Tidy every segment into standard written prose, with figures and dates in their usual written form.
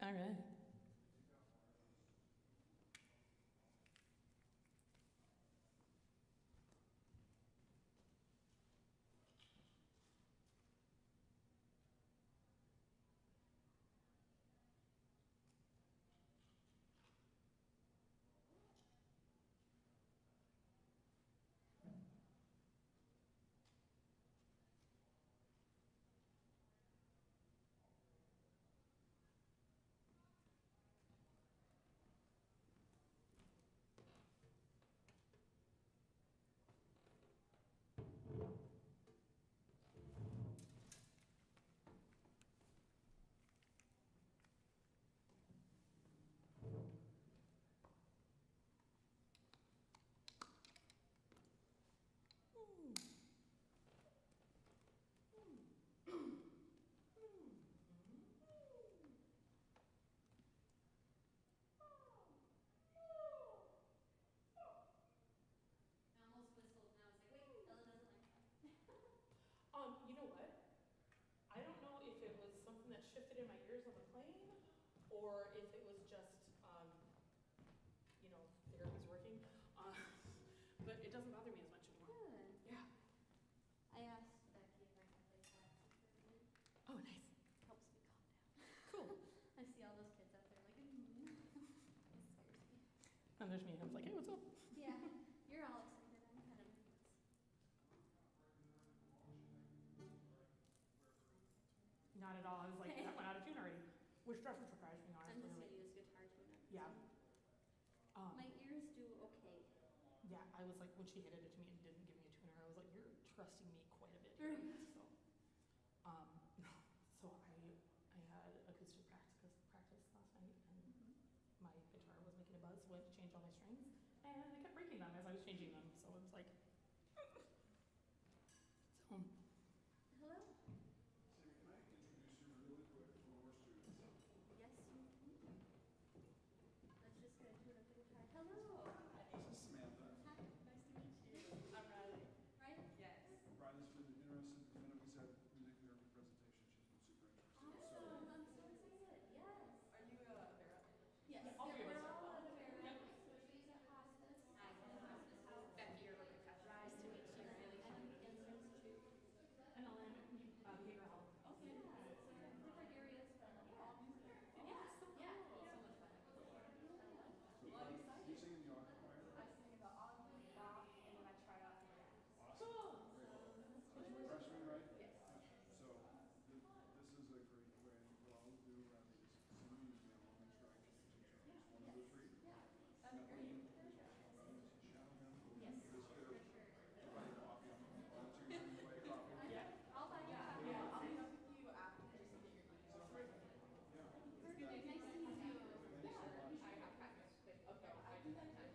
All right. You know what? I don't know if it was something that shifted in my ears on the plane, or if it was just, therapy's working. But it doesn't bother me as much anymore. Good. Yeah. I asked Becky if I could play sax for a minute. Oh, nice. Helps me calm down. Cool. I see all those kids up there like, it scares me. And there's me, and I was like, hey, what's up? Yeah, you're all excited. I'm kind of nervous. Not at all. I was like, that went out of tune already. Which doesn't surprise me, honestly. I'm just going to use guitar tuner. Yeah. My ears do okay. Yeah, I was like, when she handed it to me and didn't give me a tuner, I was like, you're trusting me quite a bit here. So, so I had acoustic practice last night, and my guitar was making a buzz, so I had to change all my strings, and I kept breaking them as I was changing them. So it was like, so. Hello? So can I introduce you really quick to one of our students? Yes, you can. Let's just go to the guitar. Hello. This is Samantha. Hi, nice to meet you. I'm Riley. Right? Yes. Riley's been interested in the minute we said music therapy presentation. She's been super interested. So, Awesome. I'm so excited. Yes. Are you Avera? Yes. All three of us. We're all at Avera. Yep. So she's at hospice. Hi, Hospice House. Becky, you're like a touch. Nice to meet you. Really fun. And I'll end behavioral health. Okay. Yeah. So different areas, but all music. Yeah. So cool. Yeah. So much fun. you sing in the opera choir? I sing in the opera, rock, and then I try out for jazz. Cool. So you're a freshman, right? Yes. So this is a great way. What I'll do rather is send me an email. I'll make sure I can teach you. Just one of the three. Yeah. That way you can shadow him. Yes. Just get a write copy on the 1, 2, 3 play copy. Yeah. I'll buy you a copy. Yeah. I'll meet up with you after just to get your details. Yeah. Perfect. Nice to meet you. I have practice. Okay. I do that time.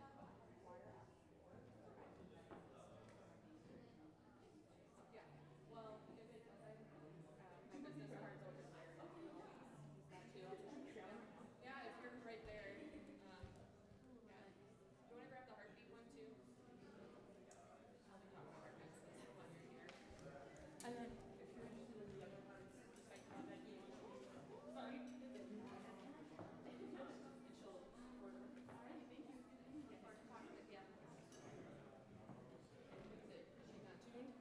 Yeah. Well, if it doesn't, my business card's over there. Okay. Use that too. Yeah, if you're right there. Yeah. Do you want to grab the heartbeat one too? I'll be talking about next when you're here. And then if you're interested in the other parts, just like comment me. Sorry. And she'll order. Alright, thank you. Get more talking with you. Is it? She's not tuned?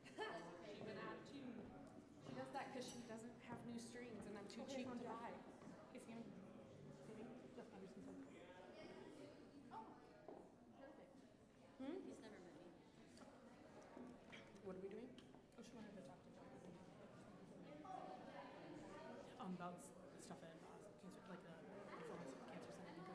She's been out of tune. She does that because she doesn't have new strings and I'm too cheap to buy. Hey, Sammy. Sammy, Jeff Anderson said. Oh, perfect. He's never met me. What are we doing? Oh, she wanted to talk to Jeff. About stuff at cancer, like the performance at the cancer center.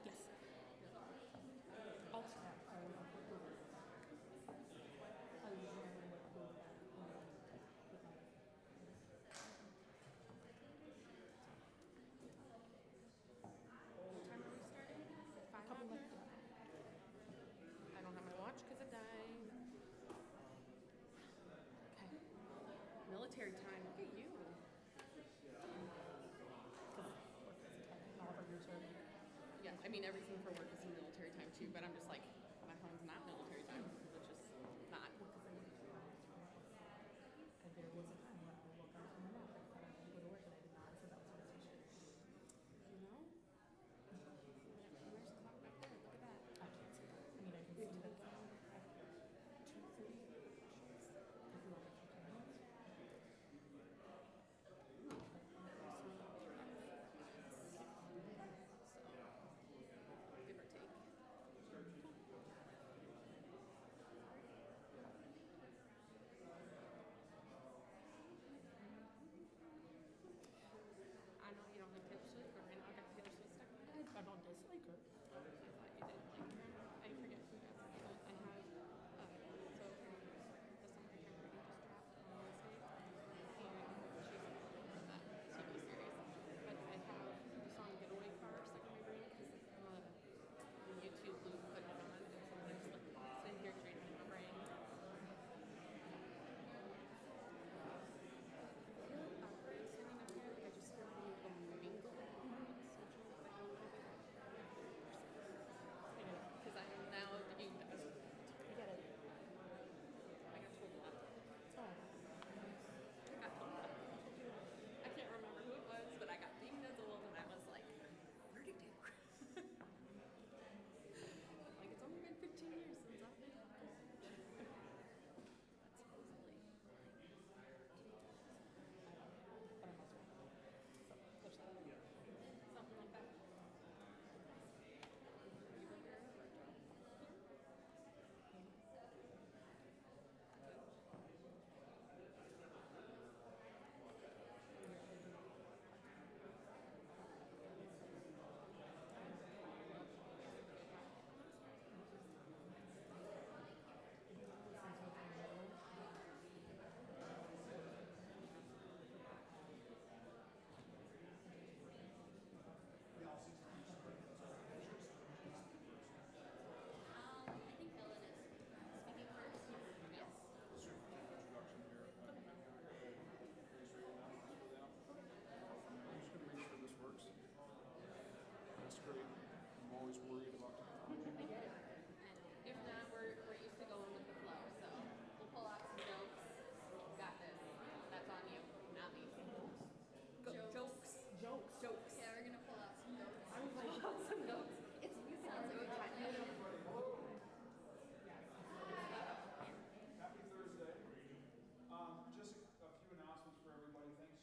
Yes. I'll snap. What time are we starting? 5 Couple after? minutes. I don't have my watch because it died. Okay. Military time. Look at you. All of our mean, everything for work is in military time too, but I'm just like, my home's not military time. It's just not. And there was a time when I woke up from my nap and thought I had to go to work and I did not, so that was frustration. You know? There's a clock back there. Look at that. I can't see that. I mean, I can see that. 2:30. If you want to keep your notes. Give or take. I know you don't like Taylor Swift, but right now I got Taylor Swift stuck in my head. I don't dislike her. I thought you did like her. I forget who does it, but I have so the song that Hamre just dropped on Wednesday, and she's in that TV series. But I have the song Getaway Car stuck in my brain because the YouTube loop put it on, and so I'm just like sitting here trading in my brain. I feel awkward sitting up here, like I just feel like a mingle social like a little bit. Because I am now doing that. I get it. I got told that. It's fine. I got told that. I can't remember who it was, but I got deemed as old and I was like, where'd it go? Like, it's only been 15 years since I've been. That's supposedly. But I'm also so there's that. Something like that. You been here ever, Joe? I think Ellen is speaking first. Yes. Introduction here. Raise your hand for them. I'm just going to make sure this works. That's great. I'm always worried about technology. I get it. If not, we're used to going with the flow, so we'll pull out some jokes. Got this. That's on you, not me. Jokes. Jokes. Jokes. Yeah, we're gonna pull out some notes. I was like, Pull out some jokes. It sounds like a good time. Happy Thursday. Just a few announcements for everybody. Thanks,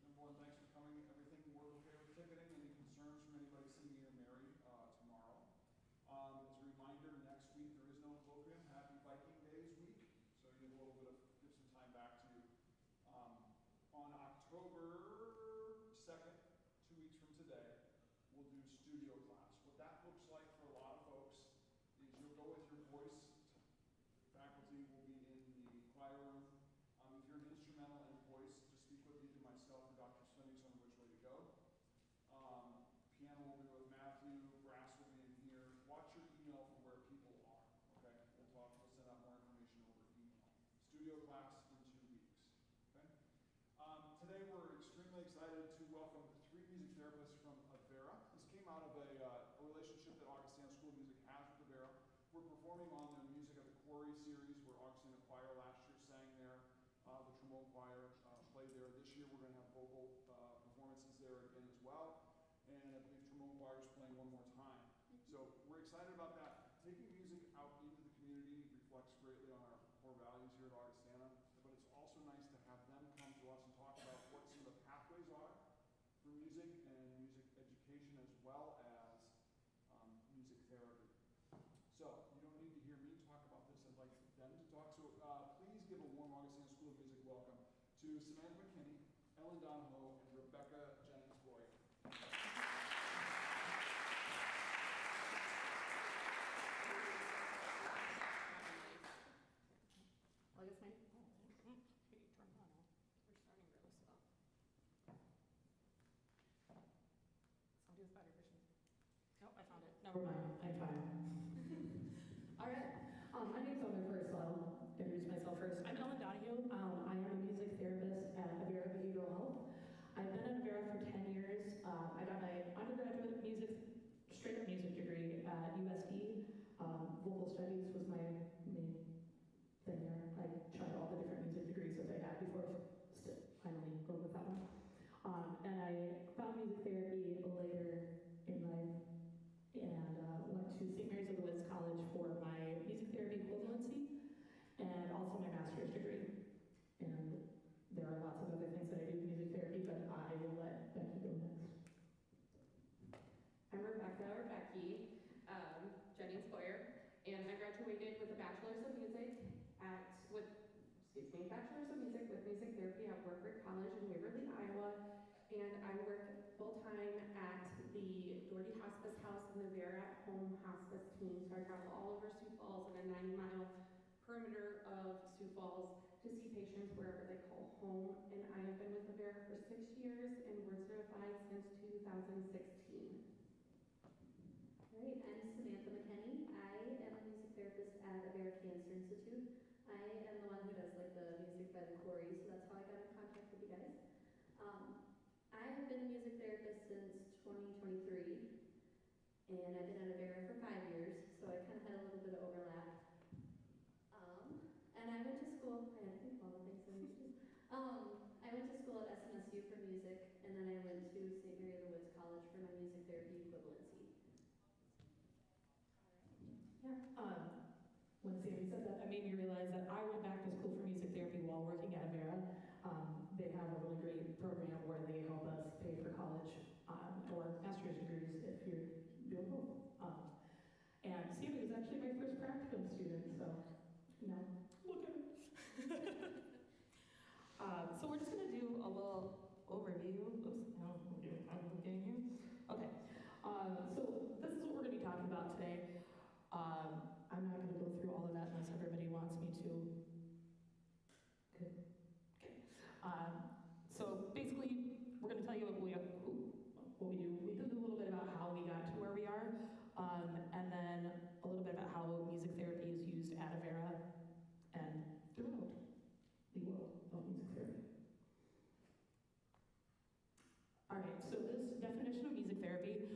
number one, thanks for coming. Everything worked okay with ticketing? Any concerns from anybody seeing me or Mary tomorrow? As a reminder, next week there is no colloquium. Happy Viking Days week. So you have a little bit of, give some time back to you. On October 2nd, 2 weeks from today, we'll do studio class. What that looks like for a lot of folks is you'll go with your voice. Faculty will be in the choir room. If you're an instrumental and voice, just speak with either myself or Dr. Swinnings on which way to go. Piano will be with Matthew. Brass will be in here. Watch your email for where people are. Okay, we'll talk. We'll send out more information over email. Studio class in 2 weeks. Okay. Today we're extremely excited to welcome 3 music therapists from Avera. This came out of a relationship that Augustana School of Music has with Avera. We're performing on their Music of the Quarry series, where Augustana Choir last year sang there. The trombone choir played there. This year we're going to have vocal performances there again as well. And I believe trombone choir is playing one more time. So we're excited about that. Taking music out into the community reflects greatly on our core values here at Augustana. But it's also nice to have them come to us and talk about what some of the pathways are for music and music education, as well as music therapy. So you don't need to hear me talk about this. I'd like them to talk. So please give a warm Augustana School of Music welcome to Samantha McKinney, Ellen Donahoe, and Rebecca Jennings-Boyd. Well, I guess maybe. Oh, okay, turn it on now. We're starting really slow. Somebody with better vision. Nope, I found it. Never mind. I found it. All right. My name's Ellen first, so I'll introduce myself first. I'm Ellen Donahue. I am a music therapist at Avera Behavioral Health. I've been at Avera for 10 years. I got my undergraduate music, straight up music at Wartburg College in Waverly, Iowa, and I work full-time at the Doherty Hospice House in the Avera Home Hospice team. So I travel all over Sioux Falls in a 90-mile perimeter of Sioux Falls to see patients wherever they call home. And I have been with Avera for 6 years and board certified since 2016. Great, I'm Samantha McKenney. I am a music therapist at Avera Cancer Institute. I am the one who does like the music by the Corey, so that's how I got in contact with you guys. I have been a music therapist since 2023, and I've been at Avera for 5 years, so I kind of had a little bit of overlap. And I went to school, I had to think of all the things I need to do. I went to school at SMSU for music, and then I went to St. Mary of the Woods College for my music therapy equivalency. Yeah. When Sammy said that, that made me realize that I went back to school for music therapy while working at Avera. They have a really great program where they help us pay for college or master's degrees if you're doing both. And Sammy was actually my first practicum student, so, you know, look at her. So we're just going to do a little overview. Oops, no, I'm looking at you. Okay. So this is what we're going to be talking about today. I'm not going to go through all of that unless everybody wants me to. Good. Okay. So basically, we're going to tell you what we do. We did a little bit about how we got to where we are, and then a little bit about how music therapy is used at Avera and throughout the world of music therapy. All right. So this definition of music therapy.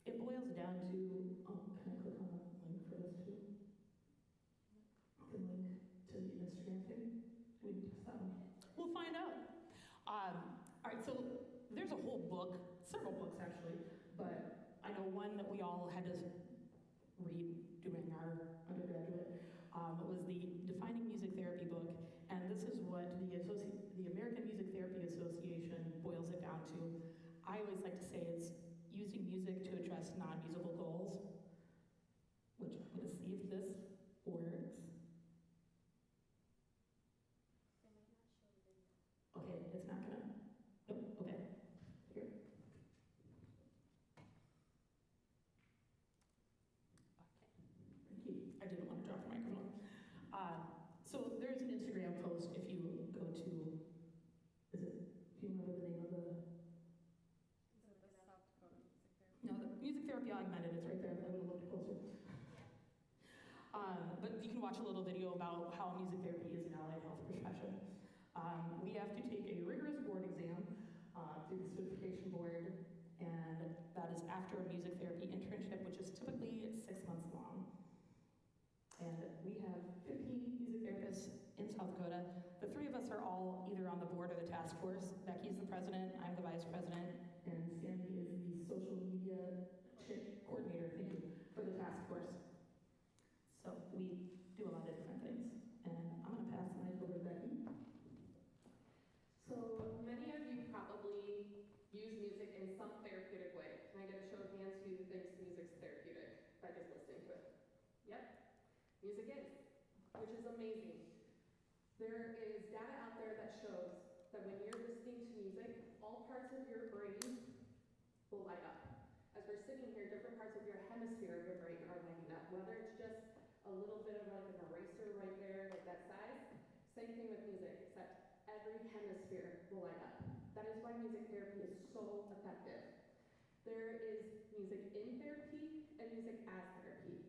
It boils down to, can I click on the link for this too? The link to the Instagram thing? We can test that one. We'll find out. All right, so there's a whole book, several books actually, but I know one that we all had to read during our undergraduate was the Defining Music Therapy book, and this is what the American Music Therapy Association boils it down to. I always like to say it's using music to address non-musical goals, which I'm going to see if this works. Okay, it's not going to. Nope, okay. Here. Okay. Thank you. I didn't want to drop the microphone. So there's an Instagram post if you go to, do you remember the name of the? No, the Music Therapy Augmented, it's right there. I would have looked closer. But you can watch a little video about how music therapy is an allied health profession. We have to take a rigorous board exam through the certification board, and that is after a music therapy internship, which is typically 6 months long. And we have 15 music therapists in South Dakota. The three of us are all either on the board or the task force. Becky's the president, I'm the vice president, and Sandy is the social media coordinator, thank you, for the task force. So we do a lot of different things. And I'm going to pass the mic over to Becky. So many of you probably use music in some therapeutic way. Can I get a show of hands who thinks music's therapeutic by just listening to it? Yep, music is, which is amazing. There is data out there that shows that when you're listening to music, all parts of your brain will light up. As we're sitting here, different parts of your hemisphere of your brain are lighting up, whether it's just a little bit of like an eraser right there, like that size. Same thing with music, except every hemisphere will light up. That is why music therapy is so effective. There is music in therapy and music as therapy.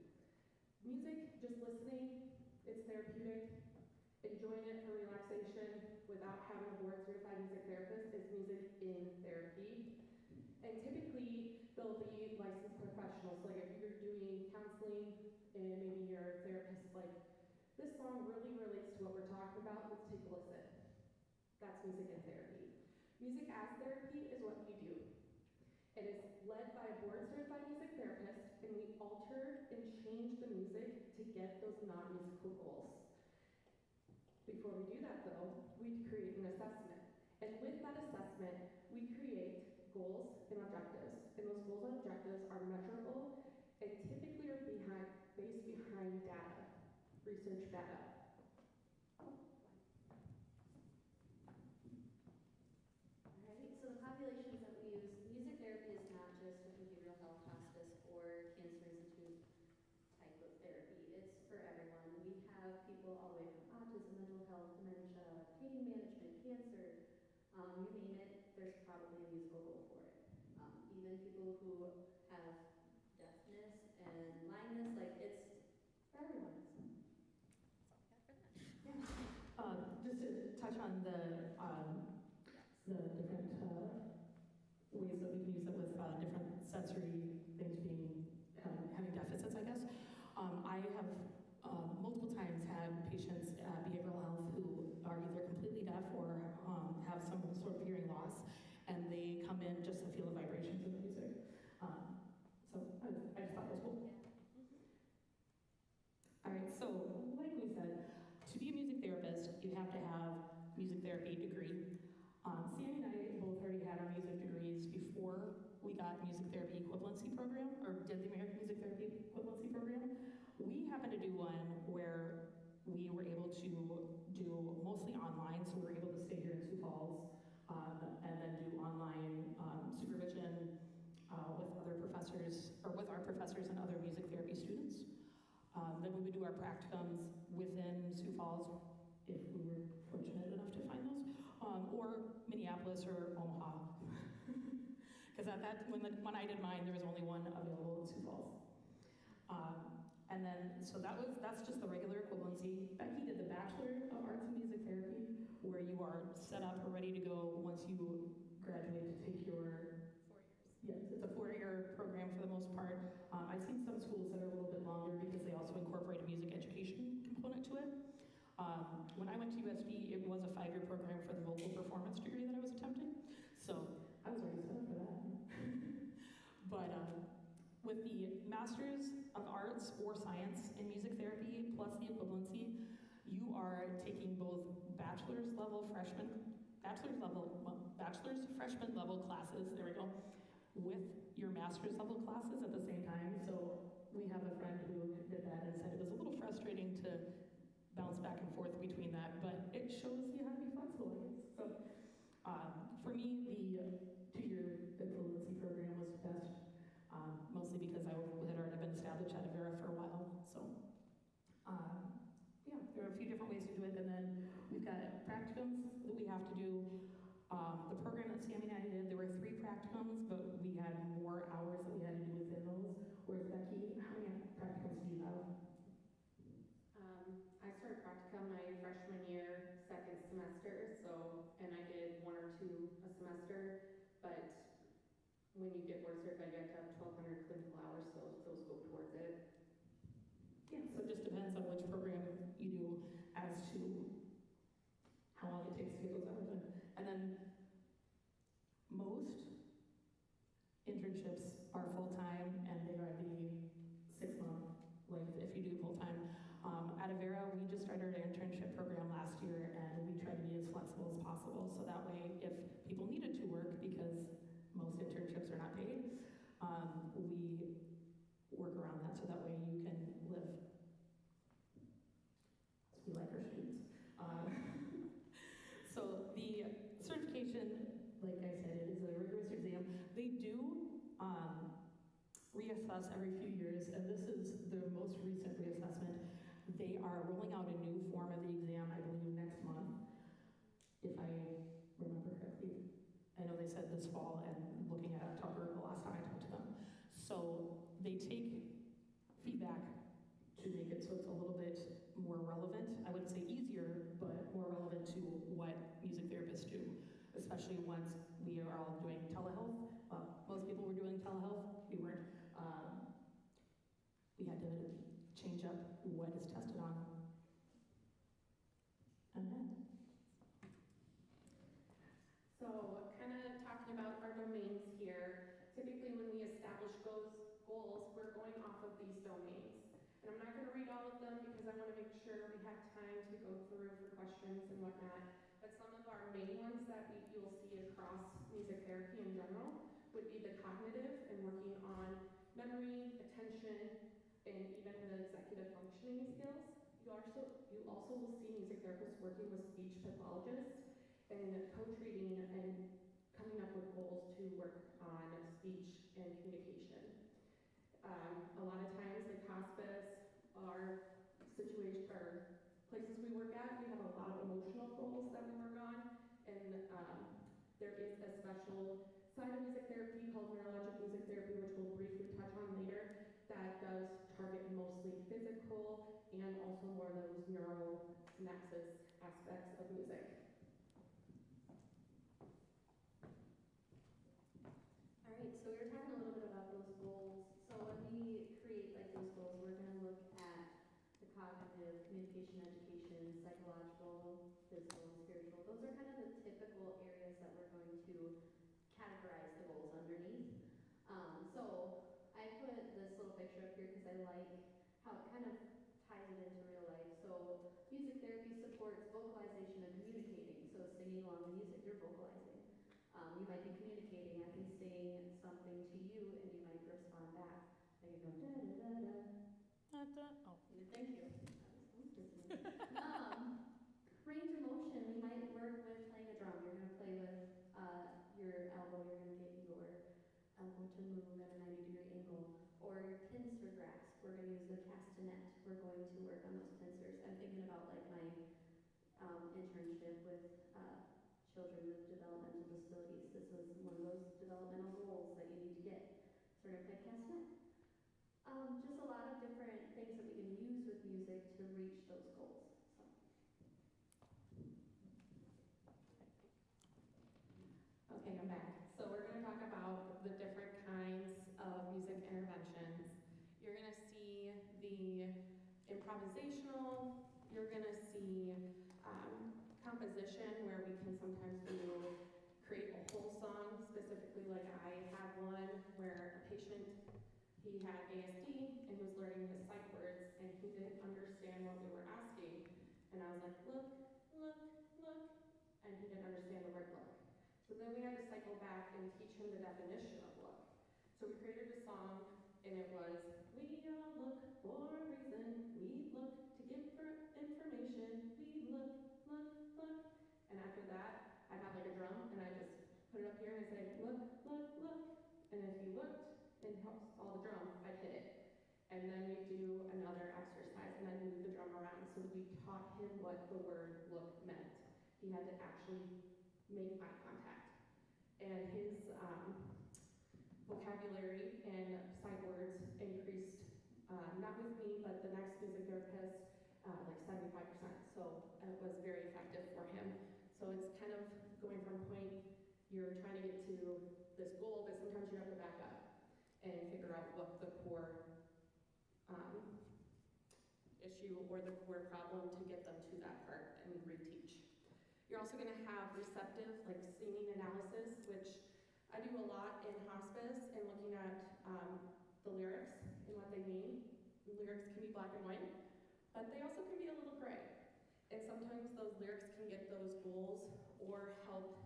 Music, just listening, it's therapeutic. Enjoying it for relaxation without having a board certified music therapist is music in therapy. And typically, they'll be licensed professionals. Like if you're doing counseling and maybe your therapist is like, this song really relates to what we're talking about, let's take a listen. That's music in therapy. Music as therapy is what we do. It is led by a board certified music therapist, and we alter and change the music to get those non-musical goals. Before we do that though, we create an assessment. And with that assessment, we create goals and objectives. And those goals and objectives are measurable and typically are based behind data, research data. people all the way from autism, mental health, dementia, pain management, cancer, you name it, there's probably a musical goal for it. Even people who have deafness and blindness, like it's for everyone. Just to touch on the different ways that we can use it with different sensory things being having deficits, I guess. I have multiple times had patients at behavioral health who are either completely deaf or have some sort of hearing loss, and they come in just to feel the vibrations of the music. So I just thought that was cool. All right, so like we said, to be a music therapist, you have to have music therapy degree. Sammy and I both already had our music degrees before we got music therapy equivalency program, or did the American Music Therapy equivalency program. We happened to do one where we were able to do mostly online, so we were able to stay here in Sioux Falls, and then do online supervision with other professors, or with our professors and other music therapy students. Then we would do our practicums within Sioux Falls, if we were fortunate enough to find those, or Minneapolis or Omaha. Because when I did mine, there was only one available in Sioux Falls. And then, so that's just the regular equivalency. Becky did the Bachelor of Arts in Music Therapy, where you are set up or ready to go once you graduate to take your 4 years. Yes, it's a 4-year program for the most part. I've seen some schools that are a little bit longer because they also incorporate a music education component to it. When I went to USB, it was a 5-year program for the vocal performance degree that I was attempting. So I was already set up for that. But with the Masters of Arts or Science in Music Therapy plus the equivalency, you are taking both bachelor's freshman level classes, there we go, with your master's level classes at the same time. So we have a friend who did that and said it was a little frustrating to bounce back and forth between that, but it shows you how to be flexible, I guess. So for me, the 2-year equivalency program was best, mostly because I had already been established at Avera for a while. So yeah, there are a few different ways to do it. And then we've got practicums that we have to do. The program that Sammy and I did, there were 3 practicums, but we had more hours that we had to do within those. Whereas Becky, how many practicums do you have? I started practicum my freshman year, second semester, and I did 1 or 2 a semester, but when you get board certified, you have to have 1,200 clinical hours, so those go towards it. Yeah, so it just depends on which program you do as to how long it takes to get those hours in. And then most internships are full-time, and they are the 6-month length if you do full-time. At Avera, we just started our internship program last year, and we try to be as flexible as possible. So that way, if people needed to work, because most internships are not paid, we work around that so that way you can live. So we like our students. So the certification, like I said, it is a rigorous exam. They do reassess every few years, and this is the most recent reassessment. They are rolling out a new form of the exam, I believe, next month, if I remember correctly. I know they said this fall, and looking at October the last time I talked to them. So they take feedback to make it so it's a little bit more relevant. I wouldn't say easier, but more relevant to what music therapists do, especially once we are all doing telehealth. Most people were doing telehealth, we weren't. We had to change up what is tested on. And then. So kind of talking about our domains here, typically when we establish goals, we're going off of these domains. And I'm not going to read all of them because I want to make sure we have time to go through for questions and whatnot. But some of our main ones that you'll see across music therapy in general would be the cognitive and working on memory, attention, and even the executive functioning skills. You also will see music therapists working with speech pathologists and co-treating and coming up with goals to work on speech and communication. A lot of times, like hospice, our situation, or places we work at, we have a lot of emotional goals that we work on, and there is a special side of music therapy called neurologic music therapy, which we'll briefly touch on later, that does target mostly physical and also more of those neural synapses aspects of music. All right, so we were talking a little bit about those goals. So when we create like those goals, we're going to look at the cognitive, communication, education, psychological, physical, and spiritual. Those are kind of the typical areas that we're going to categorize the goals underneath. So I put this little picture up here because I like how it kind of ties it into real life. So music therapy supports vocalization and communicating. So singing along to music, you're vocalizing. You might be communicating. I can sing something to you and you might respond back. I can go da da da da. Oh. Thank you. Range of motion, we might work with playing a drum. You're going to play with your elbow. You're going to get your elbow to move at a 90-degree angle. Or your pincer grasp. We're going to use the castanet. We're going to work on those pincers. I'm thinking about like my internship with children with developmental disabilities. This was one of those developmental goals that you need to get. So we're going to play castanet. Just a lot of different things that we can use with music to reach those goals. Okay, I'm back. So we're going to talk about the different kinds of music interventions. You're going to see the improvisational, you're going to see composition, where we can sometimes create a whole song, specifically like I had one where a patient, he had ASD and he was learning his sight words and he didn't understand what we were asking. And I was like, look, look, look, and he didn't understand the word look. So then we had to cycle back and teach him the definition of look. So we created a song and it was, we all look for a reason, we look to get information, we look, look, look. And after that, I had like a drum and I just put it up here and I said, look, look, look. And if you looked and saw the drum, I'd hit it. And then we do another exercise and I'd move the drum around. So we taught him what the word look meant. He had to actually make eye contact. And his vocabulary and sight words increased, not with me, but the next music therapist, like 75%. So it was very effective for him. So it's kind of going from point, you're trying to get to this goal, but sometimes you have to back up and figure out what the core issue or the core problem to get them to that part and reteach. You're also going to have receptive, like singing analysis, which I do a lot in hospice and looking at the lyrics and what they mean. The lyrics can be black and white, but they also can be a little gray. And sometimes those lyrics can get those goals or help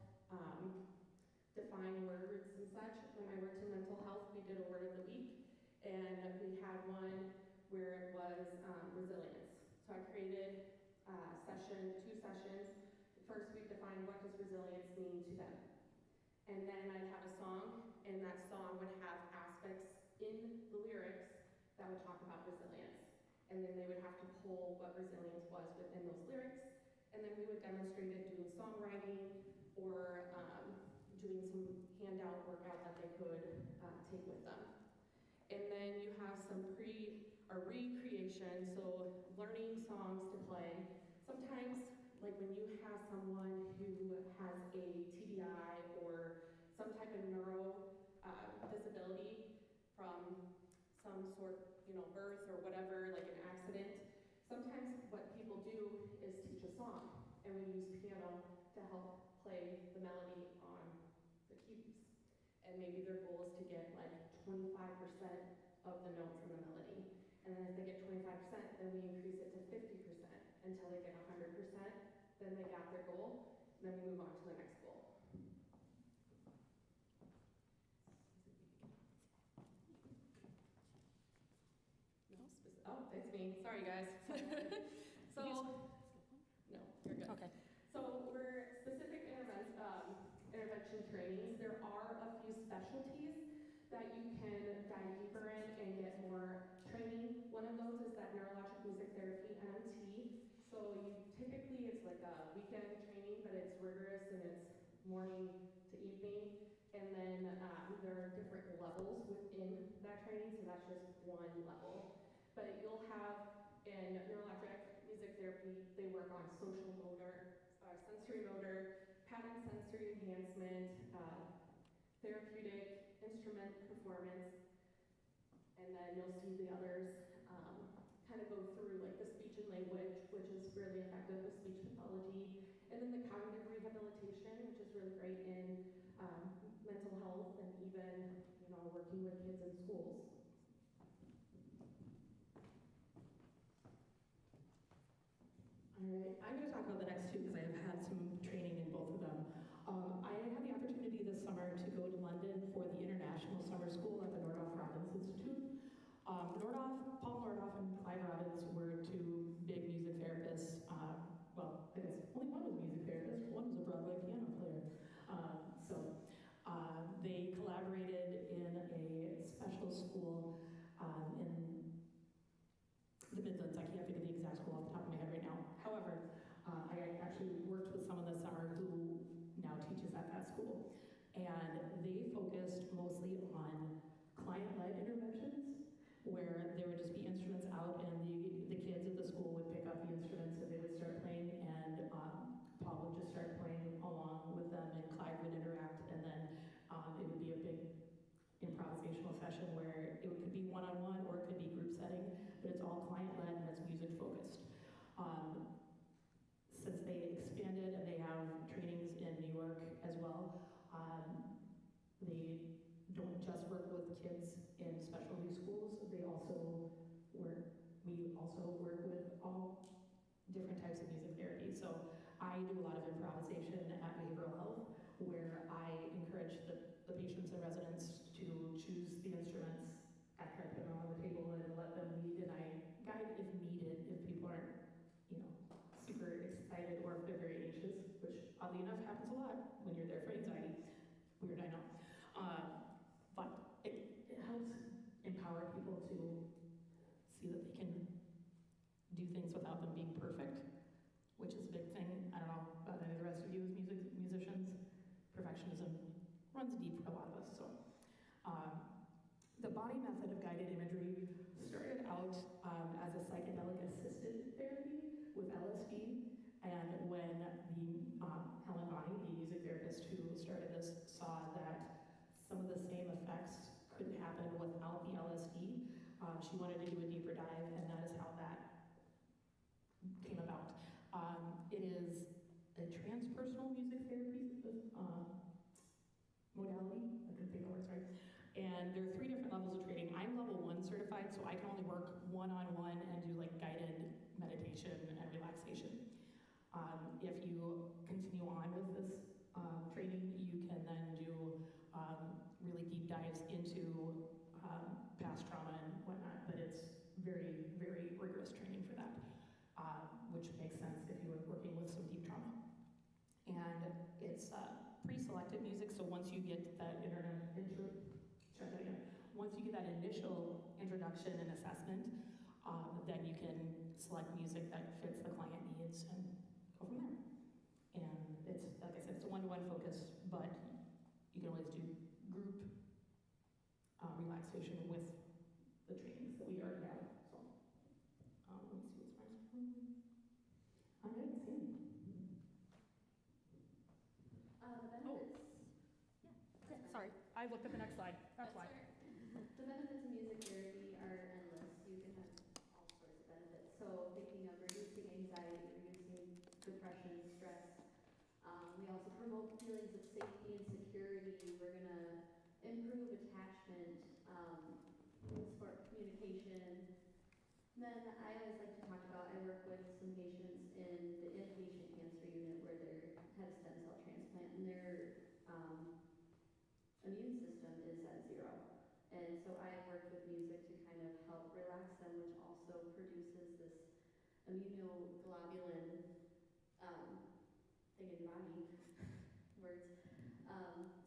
define words and such. When I worked in mental health, we did a word of the week, and we had one where it was resilience. So I created two sessions. First, we defined what does resilience mean to them. And then I'd have a song, and that song would have aspects in the lyrics that would talk about resilience. And then they would have to pull what resilience was within those lyrics. And then we would demonstrate it doing songwriting or doing some handout workout that they could take with them. And then you have some recreation, so learning songs to play. Sometimes, like when you have someone who has a TBI or some type of neuro disability from some sort, birth or whatever, like an accident, sometimes what people do is teach a song, and we use piano to help play the melody on the keys. And maybe their goal is to get like 25% of the notes in the melody. And then if they get 25%, then we increase it to 50% until they get 100%. Then they got their goal, and then we move on to the next goal. Oh, it's me. Sorry, guys. So, no, you're good. Okay. So for specific intervention trainings, there are a few specialties that you can dive deeper in and get more training. One of those is that neurologic music therapy, NMT. So typically it's like a weekend training, but it's rigorous and it's morning to evening. And then there are different levels within that training, so that's just one level. But you'll have in neuroelectric music therapy, they work on social motor, sensory motor, pattern sensory enhancement, therapeutic instrument performance, and then you'll see the others kind of go through like the speech and language, which is really effective with speech pathology, and then the cognitive rehabilitation, which is really great in mental health and even working with kids in schools. All right, I'm going to talk about the next two because I have had some training in both of them. I had the opportunity this summer to go to London for the International Summer School at the Nordhoff Robbins Institute. Paul Nordhoff and Clive Robbins were two big music therapists. Well, I guess only one was a music therapist, one was a Broadway piano player. They collaborated in a special school in the Midlands. I can't think of the exact school off the top of my head right now. However, I actually worked with someone this summer who now teaches at that school. And they focused mostly on client-led interventions, where there would just be instruments out and the kids at the school would pick up the instruments and they would start playing, and Paul would just start playing along with them and Clive would interact, and then it would be a big improvisational session where it could be one-on-one or it could be group setting, but it's all client-led and it's music-focused. Since they expanded and they have trainings in New York as well, they don't just work with kids in specialty schools, we also work with all different types of music therapy. So I do a lot of improvisation at behavioral health, where I encourage the patients and residents to choose the instruments after I put them on the table and let them lead, and I guide if needed, if people aren't, super excited or if they're very anxious, which oddly enough happens a lot when you're there for anxiety. Weird, I know. But it helps empower people to see that they can do things without them being perfect, which is a big thing. I don't know about any of the rest of you as musicians. Perfectionism runs deep for a lot of us. So the body method of guided imagery started out as a psychedelic assisted therapy with LSD, and when Helen Bonny, the music therapist who started this, saw that some of the same effects couldn't happen without the LSD, she wanted to do a deeper dive, and that is how that came about. It is a transpersonal music therapy modality. I couldn't think of the words right. And there are 3 different levels of training. I'm level 1 certified, so I can only work one-on-one and do like guided meditation and relaxation. If you continue on with this training, you can then do really deep dives into past trauma and whatnot, but it's very, very rigorous training for that, which makes sense if you were working with some deep trauma. And it's pre-selected music, so once you get that once you get that initial introduction and assessment, then you can select music that fits the client needs and go from there. And it's, like I said, it's a one-to-one focus, but you can always do group relaxation with the trainings that we already have. So, let me see what's next. All right, Sandy. Sorry, I looked at the next slide. That's why. The benefits of music therapy are endless. You can have all sorts of benefits. So thinking of reducing anxiety, reducing depression, stress. We also promote feelings of safety and security. We're going to improve attachment, support communication. Then I always like to talk about, I work with some patients in the inpatient cancer unit where they had a stem cell transplant, and their immune system is at 0. And so I work with music to kind of help relax them, which also produces this immunoglobulin thing in your body, words,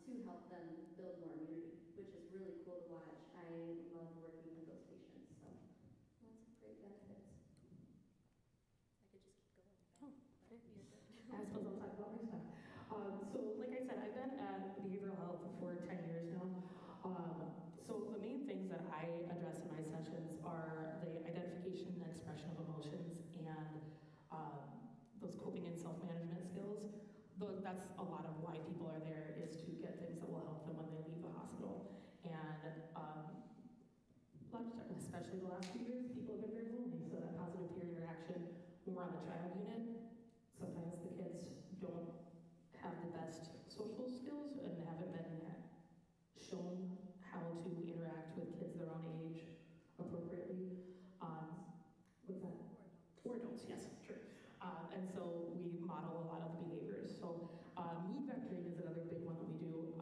to help them build more immunity, which is really cool to watch. I love working with those patients, so lots of great benefits. I could just keep So like I said, I've been at behavioral health for 10 years now. So the main things that I address in my sessions are the identification and expression of emotions and those coping and self-management skills. Though that's a lot of why people are there, is to get things that will help them when they leave the hospital. And a lot of times, especially the last few years, people have been very lonely. So that positive peer interaction when we're on the child unit, sometimes the kids don't have the best social skills and haven't been shown how to interact with kids their own age appropriately. What's that? Or adults, yes, sure. And so we model a lot of the behaviors. So mood vectoring is another big one that we do.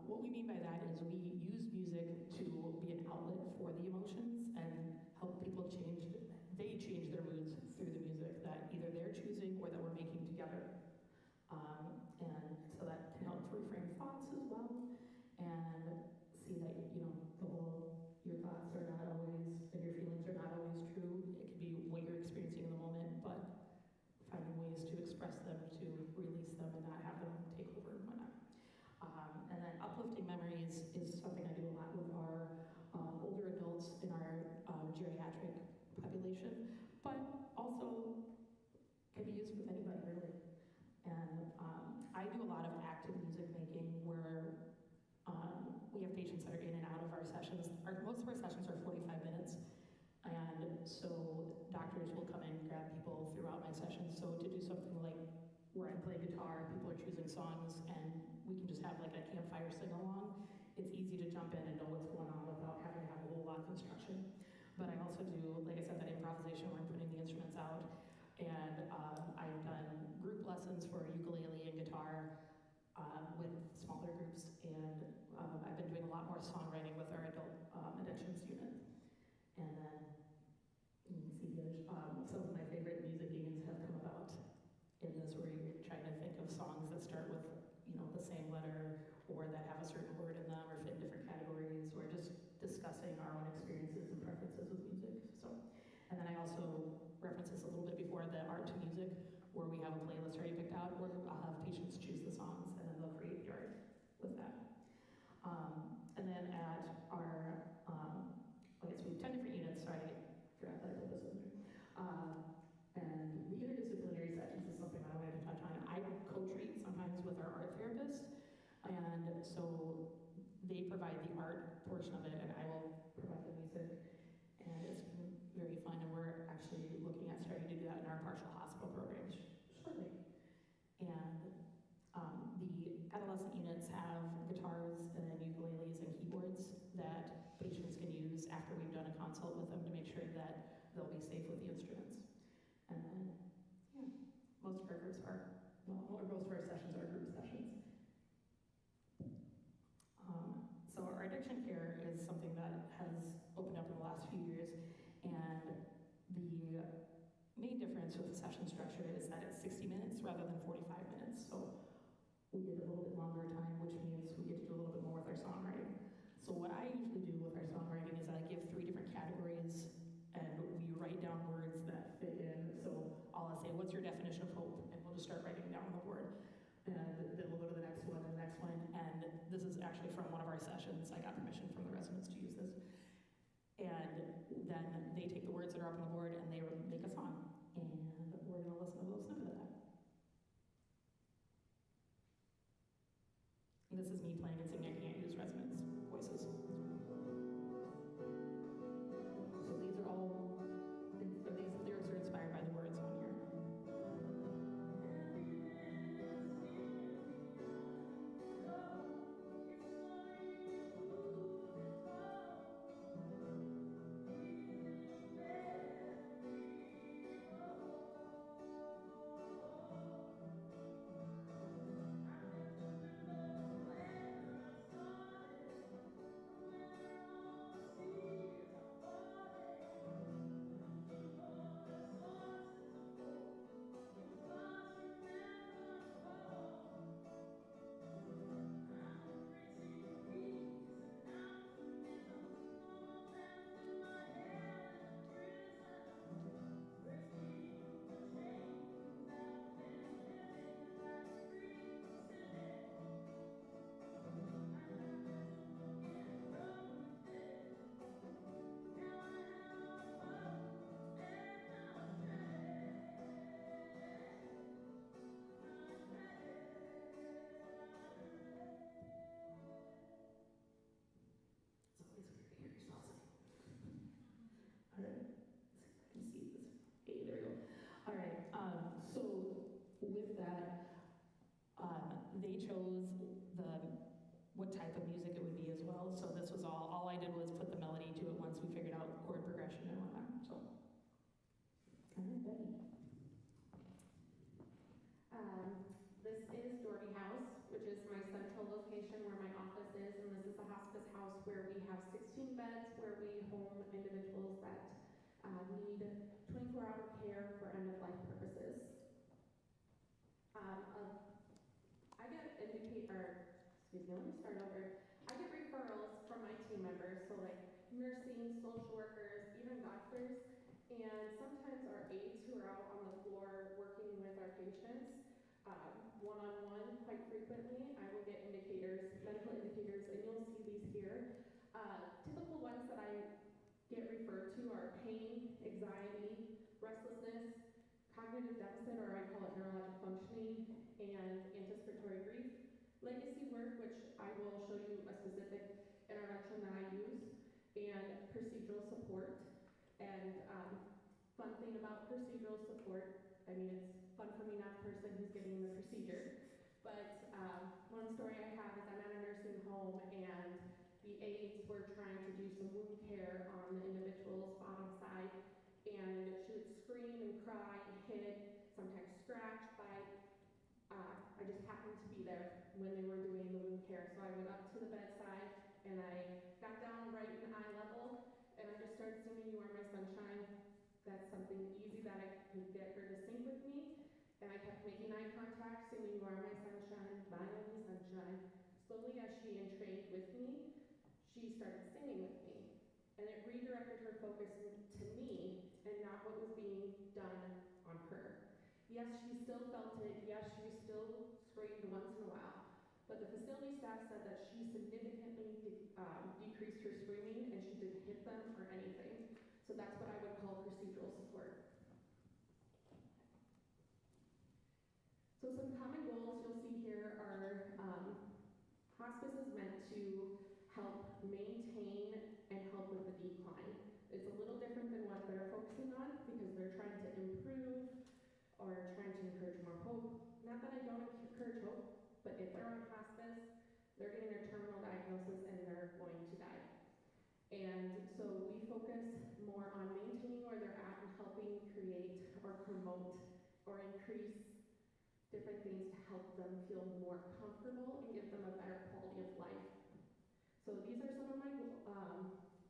What we mean by that is we use music to be an outlet for the emotions and help people change their moods through the music that either they're choosing or that we're making together. And so that can help to reframe thoughts as well, and see that, your thoughts are not always, and your feelings are not always true. It can be what you're experiencing in the moment, but finding ways to express them, to release them, and not have them take over and whatnot. And then uplifting memories is something I do a lot with our older adults in our geriatric population, but also can be used with anybody really. And I do a lot of active music making where we have patients that are in and out of our sessions. Most of our sessions are 45 minutes. And so doctors will come in and grab people throughout my sessions. So to do something like where I'm playing guitar, people are choosing songs, and we can just have like a campfire sing-along. It's easy to jump in and know what's going on without having to have a whole lot of instruction. But I also do, like I said, that improvisation where I'm putting the instruments out. And I've done group lessons for ukulele and guitar with smaller groups. And I've been doing a lot more songwriting with our adult addictions unit. And then you can see some of my favorite music unions have come about in this, where you're trying to think of songs that start with, the same letter, or that have a certain word in them, or fit in different categories, or just discussing our own experiences and preferences with music. So, and then I also reference this a little bit before, the art to music, where we have a playlist already picked out, where I'll have patients choose the songs, and then they'll create the art with that. And then at our, I guess we have 10 different units, sorry, I forgot that I put this in there. And the interdisciplinary sessions is something I wanted to touch on. I co-treat sometimes with our art therapist, and so they provide the art portion of it, and I will provide the music. And it's been very fun, and we're actually looking at starting to do that in our partial hospital programs shortly. And the adolescent units have guitars and then ukuleles and keyboards that patients can use after we've done a consult with them to make sure that they'll be safe with the instruments. And then, yeah, most of our groups are, or most of our sessions are group sessions. So our addiction care is something that has opened up in the last few years, and the main difference with the session structure is that it's 60 minutes rather than 45 minutes. So we get a little bit longer time, which means we get to do a little bit more with our songwriting. So what I usually do with our songwriting is I give 3 different categories, and we write down words that fit in. So I'll say, what's your definition of hope? And we'll just start writing down the word. And then we'll go to the next one and the next one. And this is actually from one of our sessions. I got permission from the residents to use this. And then they take the words that are up on the board and they make a song. And we're going to listen to a little snippet of that. And this is me playing and singing. I can't use residents' voices. So these are all, these lyrics are inspired by the words on here. they chose what type of music it would be as well. So this was all I did was put the melody to it once we figured out chord progression and whatnot. So, all right, Becky. This is Doherty House, which is my central location where my office is, and this is a hospice house where we have 16 beds where we home individuals that need 24-hour care for end-of-life purposes. I get let me start over. I get referrals from my team members, so like nursing, social workers, even doctors, and sometimes our aides who are out on the floor working with our patients, one-on-one, quite frequently, I will get indicators, medical indicators, and you'll see these here. Typical ones that I get referred to are pain, anxiety, restlessness, cognitive deficit, or I call it neurologic functioning, and anticipatory grief. Legacy work, which I will show you a specific intervention that I use, and procedural support. And fun thing about procedural support, I mean, it's fun for me, not the person who's getting the procedure. But one story I have is I'm at a nursing home, and the aides were trying to do some wound care on the individual's bottom side, and she would scream and cry and hit, sometimes scratch, bite. I just happened to be there when they were doing the wound care, so I went up to the bedside, and I got down right in eye level, and I just started singing "You Are My Sunshine." That's something easy that I could get her to sing with me, and I kept making eye contact, singing "You Are My Sunshine, my only sunshine." Slowly, as she entrained with me, she started singing with me, and it redirected her focus to me and not what was being done on her. Yes, she still felt it. Yes, she still screamed once in a while. But the facility staff said that she significantly decreased her screaming, and she didn't hit them or anything. So that's what I would call procedural support. So some common goals you'll see here are hospice is meant to help maintain and help with the decline. It's a little different than what they're focusing on because they're trying to improve or trying to encourage more hope. Not that I don't encourage hope, but if they're on hospice, they're getting their terminal diagnosis and they're going to die. And so we focus more on maintaining where they're at and helping create or promote or increase different things to help them feel more comfortable and give them a better quality of life. So these are some of my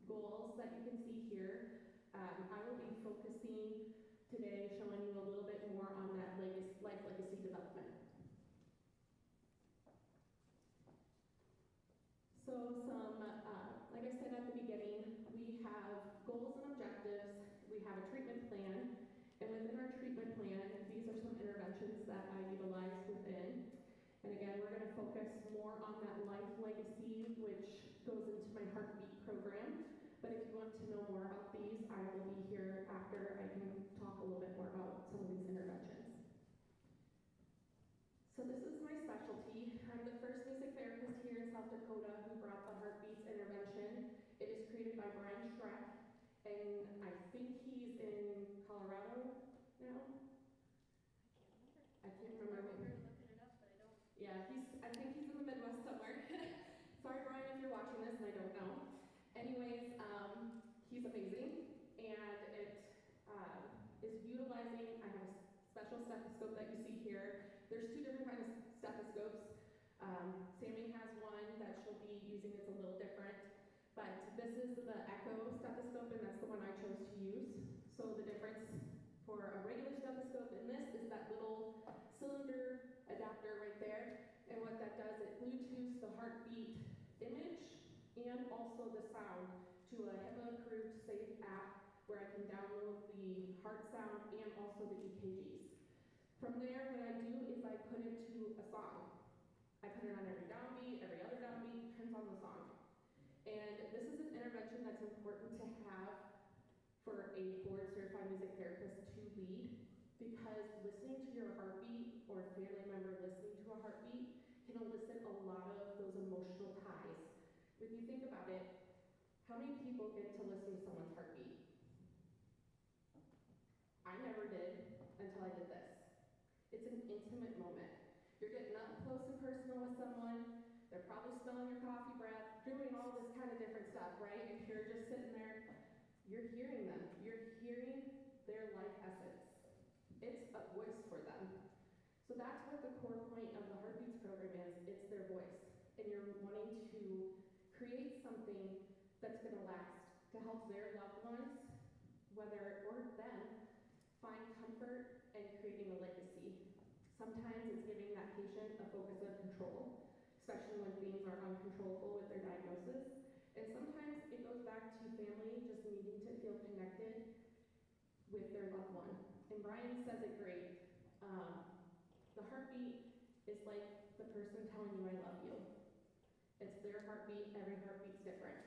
goals that you can see here. I will be focusing today, showing you a little bit more on that life legacy development. So like I said at the beginning, we have goals and objectives, we have a treatment plan, and within our treatment plan, these are some interventions that I utilize within. And again, we're going to focus more on that life legacy, which goes into my heartbeat program. But if you want to know more about these, I will be here after I can talk a little bit more about some of these interventions. So this is my specialty. I'm the first music therapist here in South Dakota who brought the heartbeats intervention. It is created by Brian Schreck, and I think he's in Colorado now. I can't remember. I remember looking it up, but I don't. Yeah, I think he's in the Midwest somewhere. Sorry, Brian, if you're watching this and I don't know. Anyways, he's amazing, and it is utilizing, I have a special stethoscope that you see here. There's two different kinds of stethoscopes. Sammy has one that she'll be using, it's a little different, but this is the Echo stethoscope, and that's the one I chose to use. So the difference for a regular stethoscope and this is that little cylinder adapter right there, and what that does, it Bluetooths the heartbeat image and also the sound to a HIPAA-approved safe app where I can download the heart sound and also the EKGs. From there, what I do is I put it to a song. I put it on every downbeat, every other downbeat, depends on the song. And this is an intervention that's important to have for a board-certified music therapist to lead, because listening to your heartbeat or a family member listening to a heartbeat can elicit a lot of those emotional ties. If you think about it, how many people get to listen to someone's heartbeat? I never did until I did this. It's an intimate moment. You're getting up close and personal with someone, they're probably smelling your coffee breath, doing all this kind of different stuff, right? If you're just sitting there, you're hearing them. You're hearing their life essence. It's a voice for them. So that's what the core point of the Heartbeats program is. It's their voice. And you're wanting to create something that's going to last, to help their loved ones, whether or them, find comfort and creating a legacy. Sometimes it's giving that patient a focus of control, especially when things are uncontrollable with their diagnosis. And sometimes it goes back to family just needing to feel connected with their loved one. And Brian says it great. The heartbeat is like the person telling you I love you. It's their heartbeat, every heartbeat's different.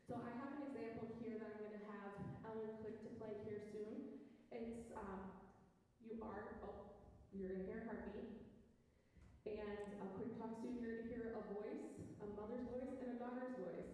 So I have an example here that I'm going to have Ellen click to play here soon. It's, you're going to hear a heartbeat. And a quick talk soon, you're going to hear a voice, a mother's voice and a daughter's voice.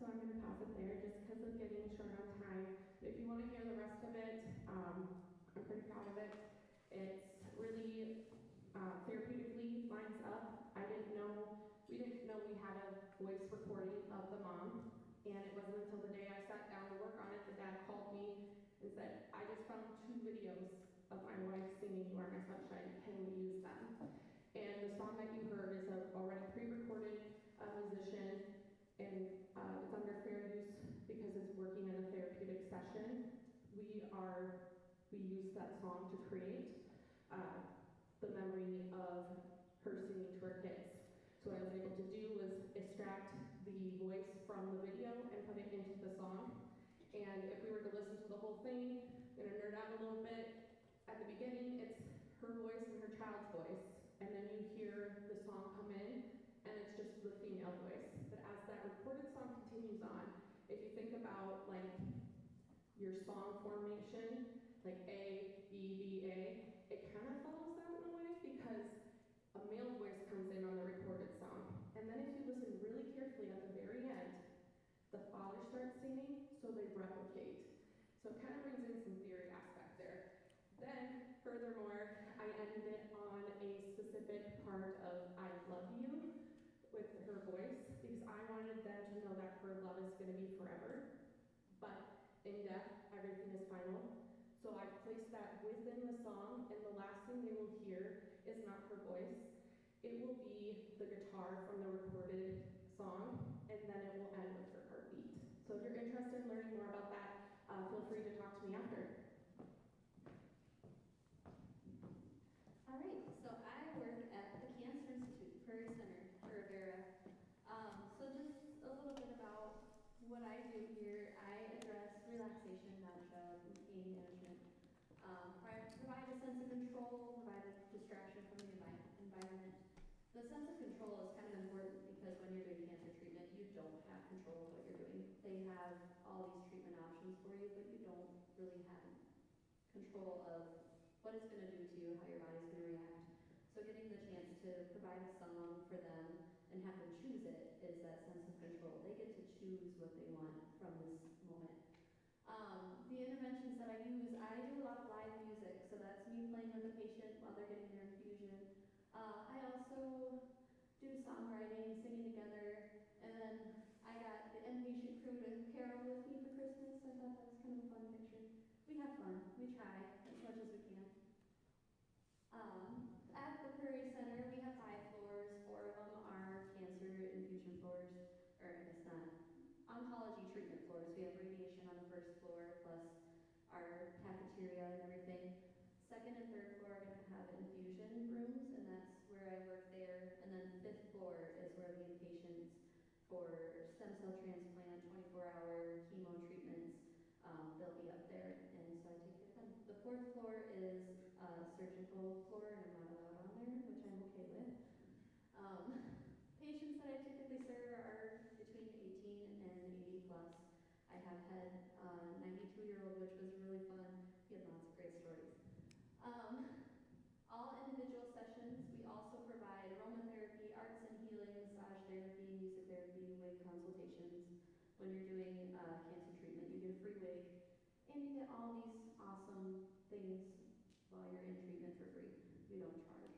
So I'm going to pause it there just because of getting short on time. But if you want to hear the rest of it, I'm pretty proud of it. It's really therapeutically lines up. We didn't know we had a voice recording of the mom. And it wasn't until the day I sat down to work on it that Dad called me and said, I just found 2 videos of my wife singing You Are My Sunshine. Can we use them? And the song that you heard is already pre-recorded musician. And it's under fair use because it's working in a therapeutic session. We used that song to create the memory of her singing to her kids. So what I was able to do was extract the voice from the video and put it into the song. And if we were to listen to the whole thing, I'm gonna nerd out a little bit. At the beginning, it's her voice and her child's voice. And then you hear the song come in, and it's just the female voice. But as that recorded song continues on, if you think about like your song formation, like A, B, B, A, it kind of follows that in a way because a male voice comes in on the recorded song. And then if you listen really carefully at the very end, the father starts singing, so they replicate. So it kind of brings in some theory aspect there. Then, furthermore, I ended it on a specific part of I love you with her voice because I wanted them to know that her love is going to be forever. But in death, everything is final. So I placed that within the song, and the last thing they will hear is not her voice. It will be the guitar from the recorded song, and then it will end with her heartbeat. So if you're interested in learning more about that, feel free to talk to me after. All right, so I work at the Cancer Institute, Prairie Center for Avera. So just a little bit about what I do here. I address relaxation, nausea, and pain management. Provide a sense of control, provide a distraction from the environment. The sense of control is kind of important because when you're doing cancer treatment, you don't have control of what you're doing. They have all these treatment options for you, but you don't really have control of what it's going to do to you, how your body's going to react. So getting the chance to provide a song for them and have them choose it is that sense of control. They get to choose what they want from this moment. The interventions that I use, I do a lot of live music, so that's me playing with the patient while they're getting their infusion. I also do songwriting, singing together, and then I got the inpatient crew to carol with me for Christmas. I thought that was kind of a fun picture. We have fun. We try as much as we can. At the Prairie Center, we have 5 floors. 4 of them are cancer infusion floors, or I guess not, oncology treatment floors. We have radiation on the first floor, plus our cafeteria and everything. Second and third floor are going to have infusion rooms, and that's where I work there. And then 5th floor is where the inpatients for stem cell transplant, 24-hour chemo treatments, they'll be up there, and so I take care of them. The 4th floor is a surgical floor, and I'm not allowed on there, which I'm okay with. Patients that I typically serve are between 18 and 80 plus. I have had a 92-year-old, which was really fun. We had lots of great stories. All individual sessions, we also provide aromatherapy, arts and healing, massage therapy, music therapy, wig consultations. When you're doing cancer treatment, you get a free wig, and you get all these awesome things while you're in treatment for free. We don't charge.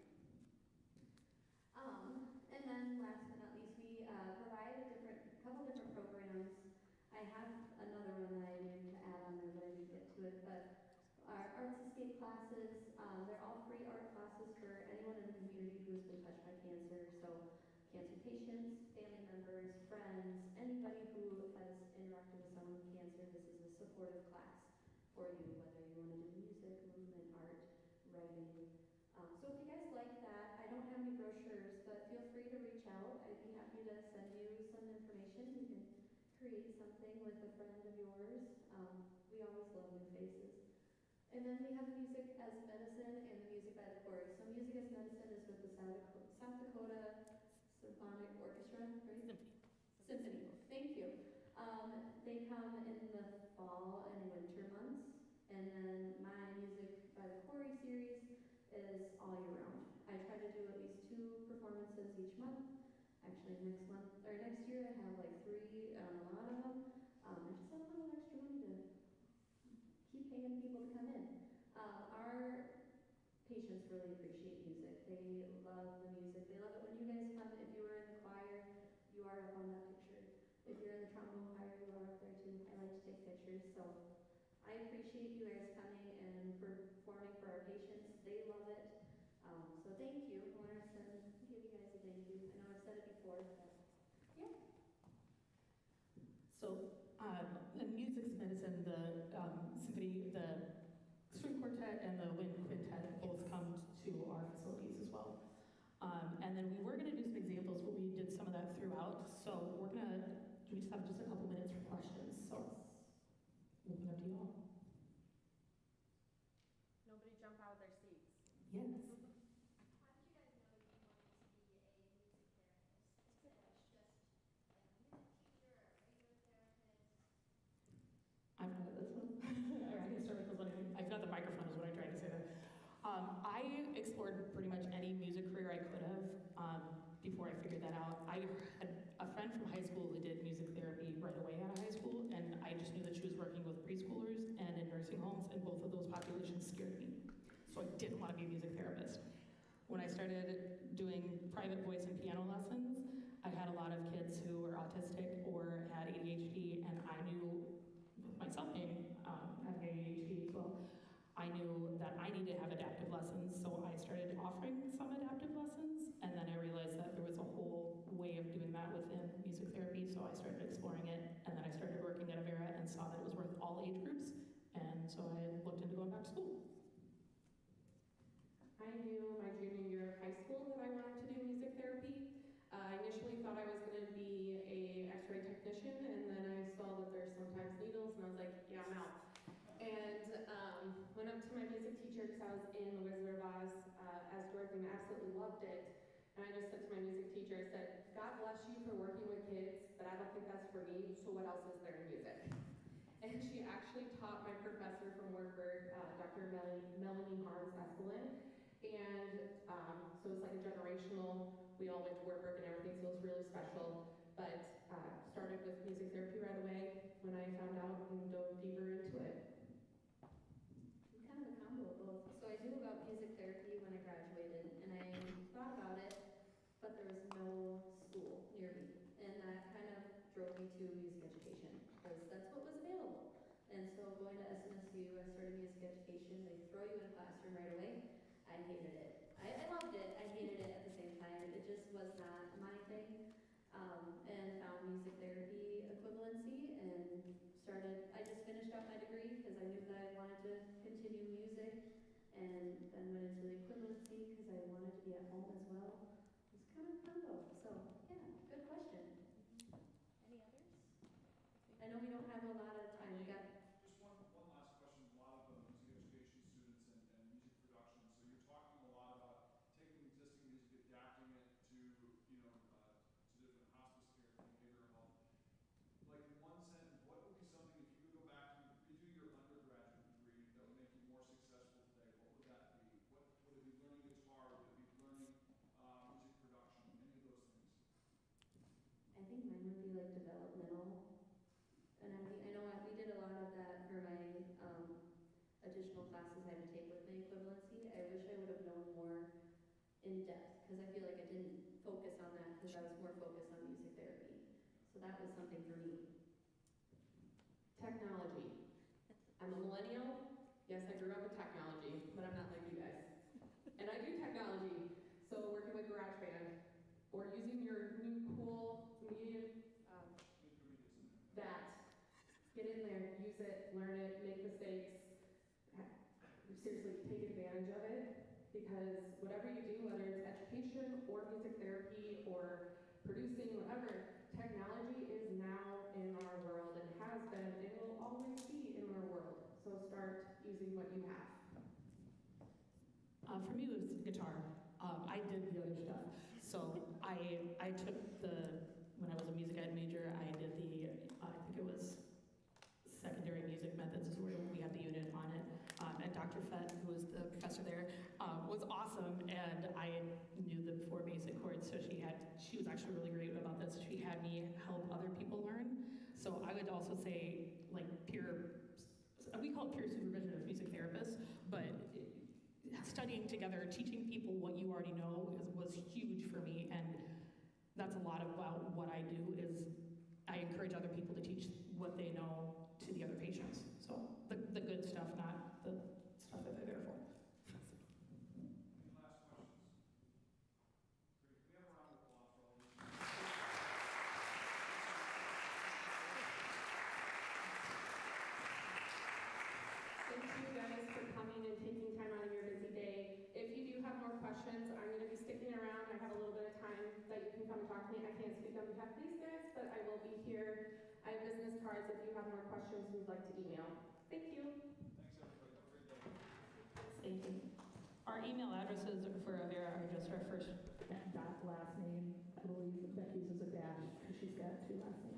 And then last but not least, we provide couple different programs. I have another one that I needed to add on there, but I didn't get to it. But our arts escape classes, they're all free art classes for anyone in the community who has been touched by cancer. So cancer patients, family members, friends, anybody who has interacted with someone with cancer, this is a supportive class for you, whether you want to do music, movement, art, writing. So if you guys like that, I don't have any brochures, but feel free to reach out. I'd be happy to send you some information. You can create something with a friend of yours. We always love new faces. And then we have Music as Medicine and the Music by the Quarry. So Music as Medicine is with the South Dakota Symphonic Orchestra, right? Symphony. Thank you. They come in the fall and winter months. And then my Music by the Quarry series is all year round. I try to do at least 2 performances each month. Actually, next year I have like 3 on a lot of them. I just have a little extra money to keep paying people to come in. Our patients really appreciate music. They love the music. They love it when you guys come. If you were in the choir, you are up on that picture. If you're in the trombone choir, you are up there too. I like to take pictures, so I appreciate you guys coming and performing for our patients. They love it. So thank you. I want to give you guys a thank you. I know I've said it before, but yeah. So, in Music's Medicine, the symphony, the string quartet and the wind quintet both come to our facilities as well. And then we were going to do some examples, but we did some of that throughout. So we just have just a couple minutes for questions. So, open up to you all. Nobody jump out of their seats. Yes. I've got this one. I can start with this one. I've got the microphone is what I tried to say there. I explored pretty much any music career I could have before I figured that out. I had a friend from high school who did music therapy right away out of high school, and I just knew that she was working with preschoolers and in nursing homes, and both of those populations scared me. So I didn't want to be a music therapist. When I started doing private voice and piano lessons, I had a lot of kids who were autistic or had ADHD, and I knew myself being having ADHD as well, I knew that I needed to have adaptive lessons, so I started offering some adaptive lessons, and then I realized that there was a whole way of doing that within music therapy, so I started exploring it, and then I started working at Avera and saw that it was worth all age groups, and so I looked into going back to school. I knew my junior year of high school that I wanted to do music therapy. I initially thought I was going to be a X-ray technician, and then I saw that there's sometimes needles, and I was like, yeah, I'm out. And went up to my music teacher because I was in The Wizard of Oz as Dorothy, and I absolutely loved it. And I just said to my music teacher, I said, God bless you for working with kids, but I don't think that's for me, so what else is there in music? And she actually taught my professor from Wartburg, Dr. Melanie Harms-Eskelin. And so it's like a generational, we all went to Wartburg and everything, so it was really special. But started with music therapy right to music education because that's what was available. And so going to SMSU, I started music education. They throw you in a classroom right away. I hated it. I loved it. I hated it at the same time. It just was not my thing. And found music therapy equivalency and I just finished out my degree because I knew that I wanted to continue music and then went into the equivalency because I wanted to be at home as well. It was kind of fun though. So yeah, good question. Any others? I know we don't have a lot of time. We got Just one last question. A lot of music education students and music production. So you're talking a lot about taking existing music, adapting it to, to different hospice care, behavioral health. Like in one sentence, what would be something, if you could go back and redo your undergraduate degree that would make you more successful today, what would that be? What would it be, learning guitar? Would it be learning music production? Any of those things? I think mine would be like developmental. And I know we did a lot of that for my additional classes I had to take with my equivalency. I wish I would have known more in depth because I feel like I didn't focus on that because I was more focused on music therapy. So that was something for me. Technology. I'm a millennial. Yes, I grew up with technology, but I'm not like you guys. And I do technology. So working with GarageBand or using your new cool medium that. Get in there, use it, learn it, make mistakes. Seriously, take advantage of it because whatever you do, whether it's education or music therapy or producing, whatever, technology is now in our world and has been and will always be in our world. So start using what you have. For me, it was guitar. I did the other stuff. So I took when I was a music ed major, I did I think it was secondary music methods is where we had the unit on it. And Dr. Fett, who was the professor there, was awesome. And I knew the 4 basic chords, so she was actually really great about this. She had me help other people learn. So I would also say, like, we call it peer supervision of music therapists, but studying together, teaching people what you already know was huge for me. And that's a lot about what I do is I encourage other people to teach what they know to the other patients. So the good stuff, not the stuff that they're there for. Any last questions? Great. Can we have a round of applause for all of you? Thank you guys for coming and taking time out of your busy day. If you do have more questions, I'm going to be sticking around. I have a little bit of time that you can come and talk to me. I can't speak on behalf of these guys, but I will be here. I have business cards if you have more questions you'd like to email. Thank you. Thanks, everybody. Have a great day. Thank you. Our email addresses for Avera are just our first last name. I believe Becky uses a dash because she's got 2 last names.